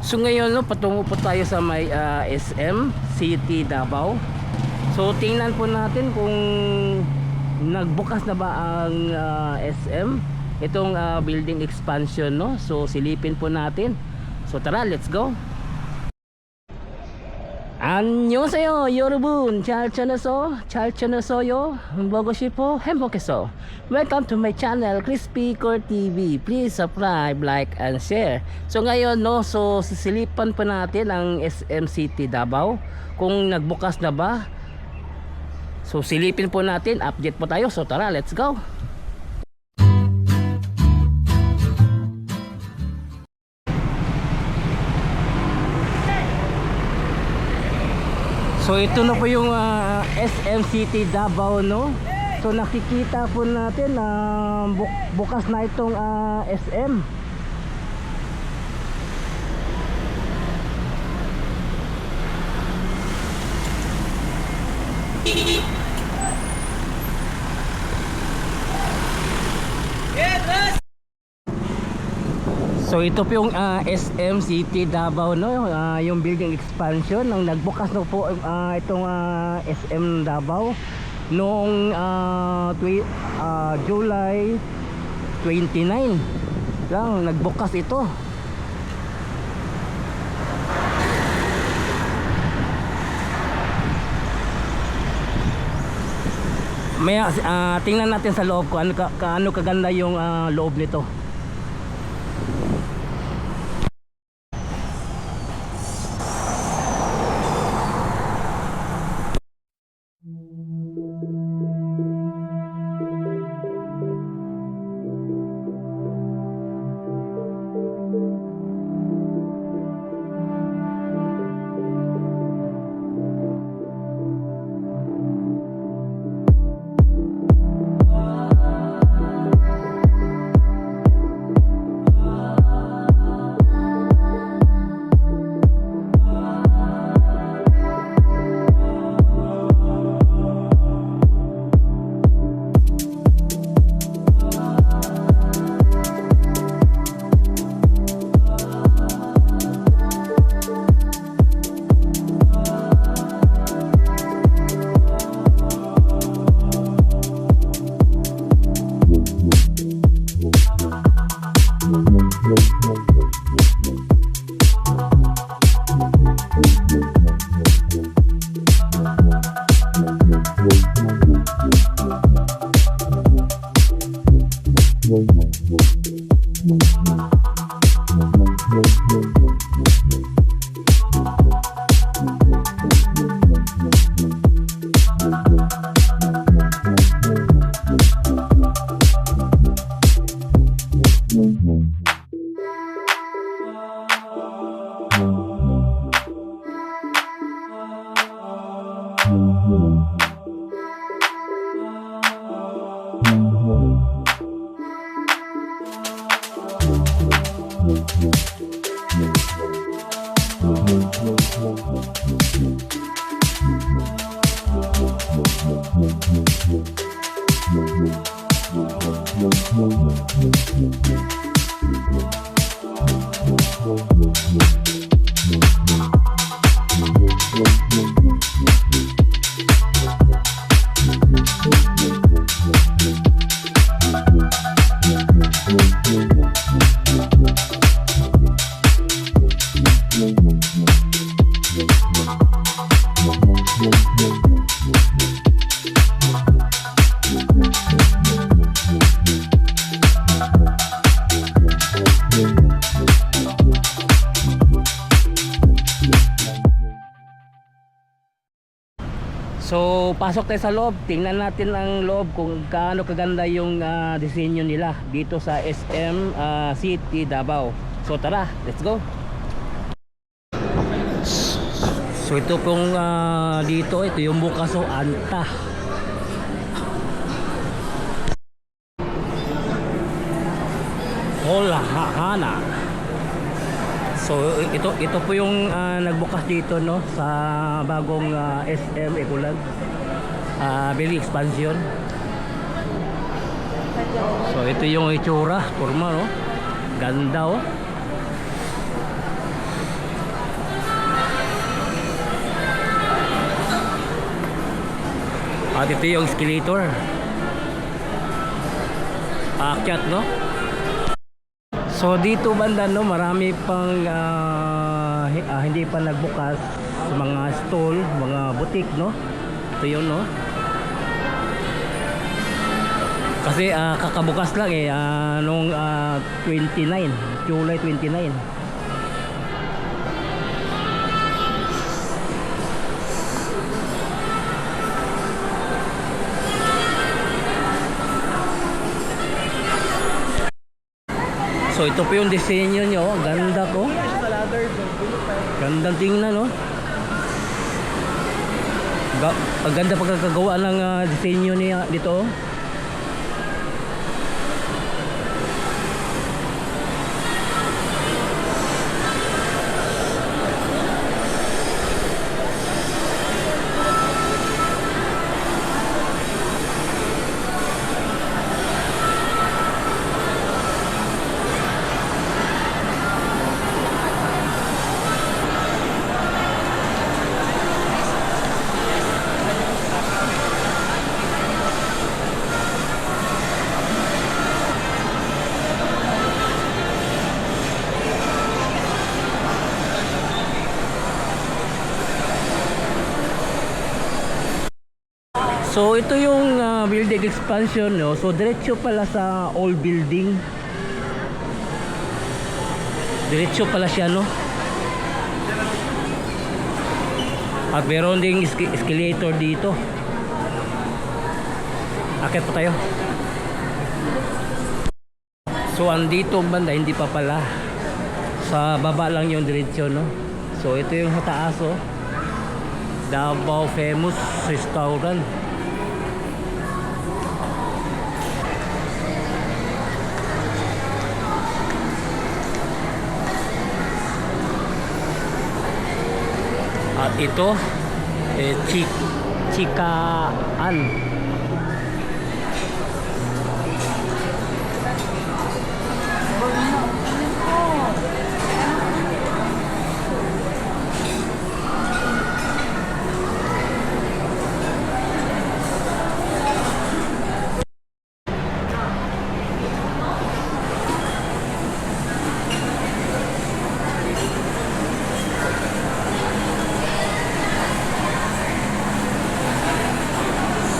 So ngayon no, patungo po tayo sa may SM City Davao. So tingnan po natin kung nagbukas na ba ang SM, itong building expansion no. So silipin po natin. So tara, let's go. 안녕하세요 여러분, 잘 지내세요? 먹으시고 행복해서. Welcome to my channel Crispy Core TV. Please subscribe, like and share. So ngayon no, so sisilipan pa natin ang SM City Davao kung nagbukas na ba. So silipin po natin, update po tayo. So tara, let's go. So ito na po yung SM City Davao no. So nakikita po natin na bukas na itong SM. So ito po yung SM City Davao no, yung building expansion nang nagbukas na po itong SM Davao noong July 29 lang nagbukas ito. May tingnan natin sa loob ko ano kaganda yung loob nito. So pasok tayo sa loob, tingnan natin ang loob kung gaano kaganda yung disenyo nila dito sa SM City Davao. So tara, let's go. So ito pong dito, ito yung Bukaso Anta. Hola Hana. So ito po yung nagbukas dito no sa bagong SM Egulag building expansion. So ito yung itsura, forma no. Ganda oh. At ito yung escalator. Aakyat, no? So dito banda, no, marami pang hindi pa nagbukas mga stall, mga butik, no? Ito yun, no? Kasi kakabukas lang eh, nung 29, July 29. So ito po yung disenyo nyo. Ganda ko. Gandang tingnan, no? Ang ganda pagkakagawa ng disenyo niya dito. So ito yung building expansion, no? So diretso pala sa old building. Diretso pala siya, no? At meron ding escalator dito. Akit pa tayo. So andito banda, hindi pa pala. Sa baba lang yung diretso, no? So ito yung sa taas, oh. Davao Famous Restaurant. At ito Chikaan.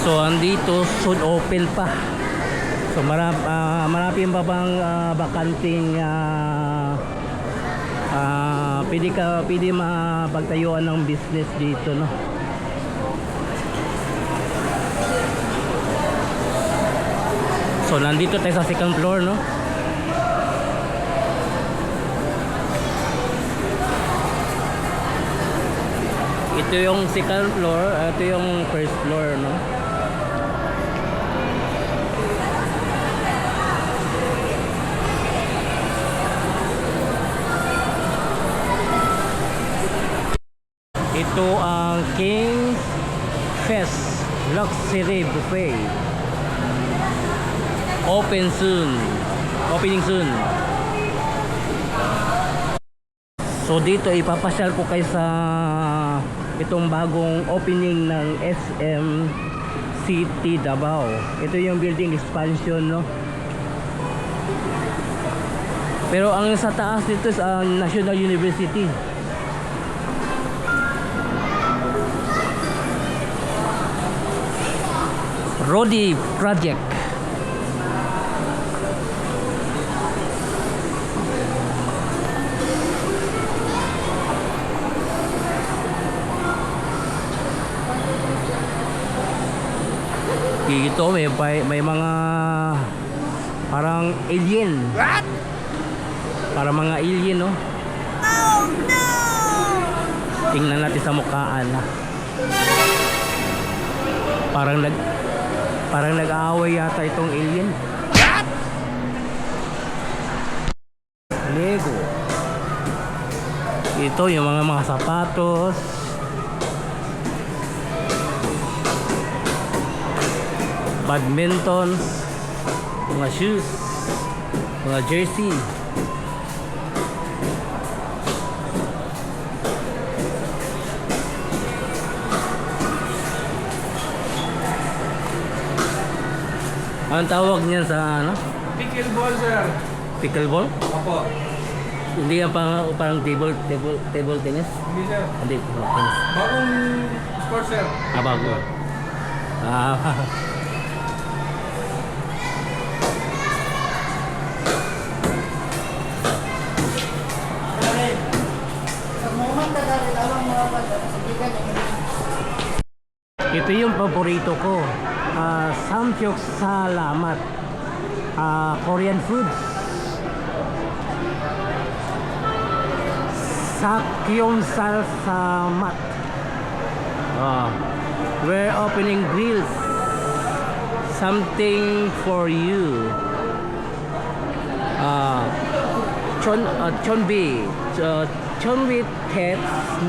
So andito soon open pa. So marami pa bang bakanting pwede mapagtayuan ng business dito, no? So nandito tayo sa second floor, no? Ito yung second floor, ito yung first floor, no? Ito ang King's Fest Luxury Buffet. Opening soon. So dito ipapasyal ko kayo sa itong bagong opening ng SM City Davao. Ito yung building expansion, no? Pero ang sa taas dito is National University. Rodi Project. Dito may mga parang alien. What? Para mga alien, no? Oh no! Tingnan natin sa mukhaan. Parang nag-aaway yata itong alien. What? Lego. Ito yung mga sapatos. Badminton, mga shoes, mga jersey. Ang tawag niyan sa ano? Pickleball, sir. Pickleball? Opo. Hindi yan parang table tennis? Hindi, sir. Hindi, tennis. Bagong sport, sir. Bago. Ah. Ito yung paborito ko. Samgyup salamat. Korean food. Sakyong salsamat. We're opening grills. Something for you. Chonbi. Chonbi tet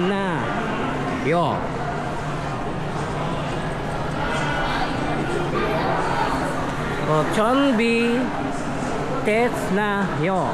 na. Yo. Chonbi tet na yo.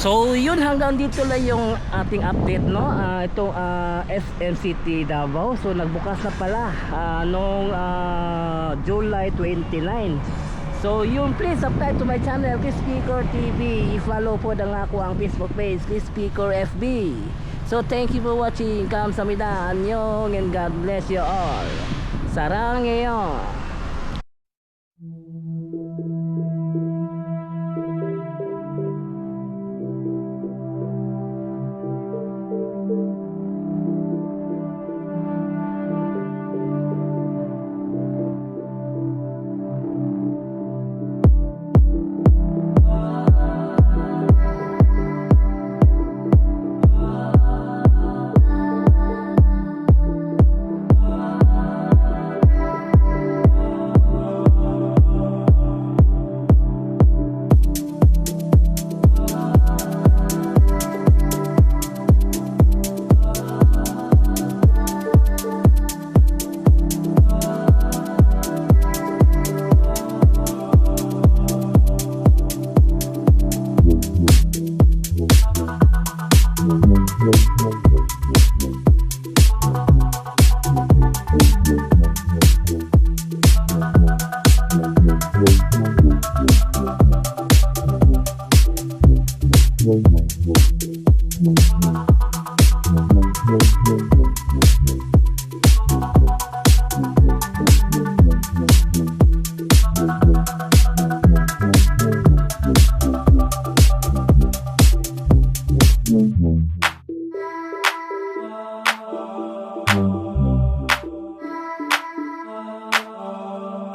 So yun, hanggang dito lang yung ating update, no? Itong SM City Davao. So nagbukas na pala noong July 29. So yun, please subscribe to my channel Crispy Core TV. I-follow po na nga ako ang Facebook page Crispy Core FB. So thank you for watching. Kamsahamnida, annyeong, and God bless you all. Saranghaeyo.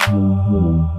Mm-hmm.